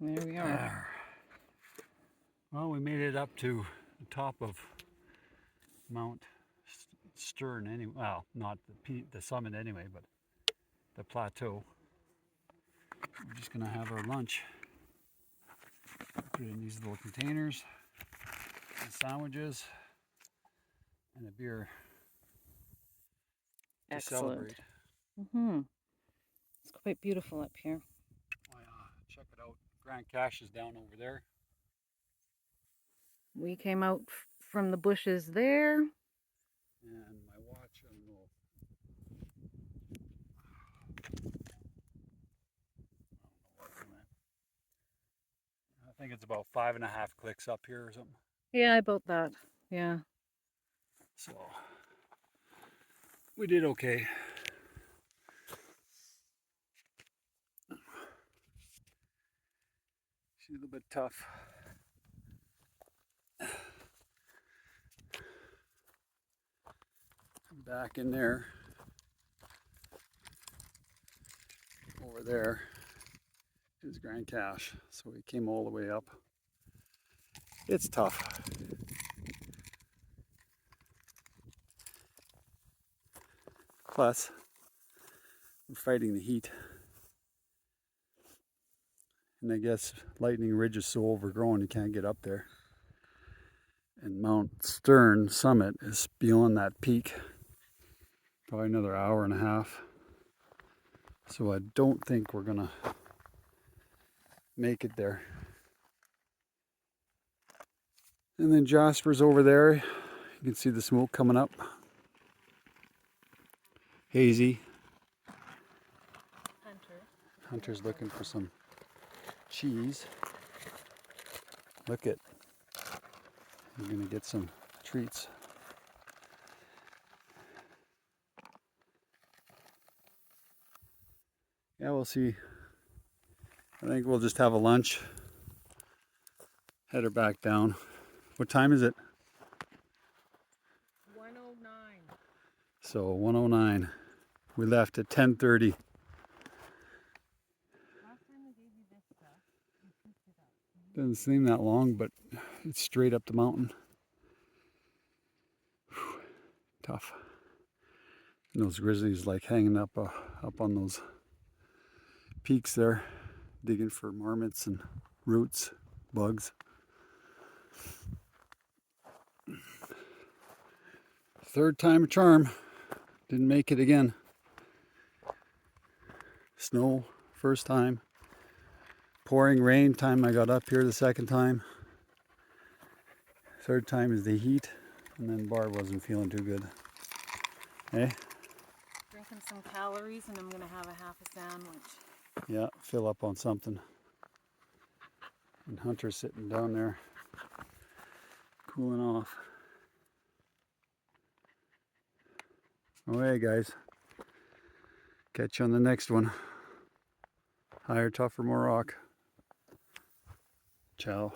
There we are. There. Well, we made it up to the top of Mount Stern anyway. Well, not the summit anyway, but the plateau. We're just gonna have our lunch. Put it in these little containers, and sandwiches, and a beer to Excellent. celebrate. It's quite beautiful up here. Oh yeah, check it out. Grand Cache is down over there. We came out from the bushes there. And my watch, I don't know. I think it's about 5.5 clicks up here or something. Yeah, about that. Yeah. So we did okay. She's a little bit tough. Back in there, over there is Grand Cache. So we came all the way up. It's tough. Plus, we're fighting the heat. And I guess Lightning Ridge is so overgrown you can't get up there. And Mount Stern summit is beyond that peak. Probably another hour and a half. So I don't think we're gonna make it there. And then Jasper's over there. You can see the smoke coming up. Hazy. Hunter's looking for some cheese. Look at, you're gonna get some treats. Yeah, we'll see. I think we'll just have a lunch. Head her back down. What time is it? 109. So 1:09. We left at 10:30. Last time I gave you this stuff, you picked it up. Doesn't seem that long, but it's straight up the mountain. Whew, tough. And those grizzlies like hanging up on those peaks there, digging for marmots and roots, bugs. Third time a charm. Didn't make it again. Snow, first time. Pouring rain, time I got up here the second time. Third time is the heat, and then Barb wasn't feeling too good. Eh? Drinking some calories, and I'm gonna have a half a sandwich. Yeah, fill up on something. And Hunter's sitting down there, cooling off. Alright guys, catch you on the next one. Higher, tougher, more rock. Ciao.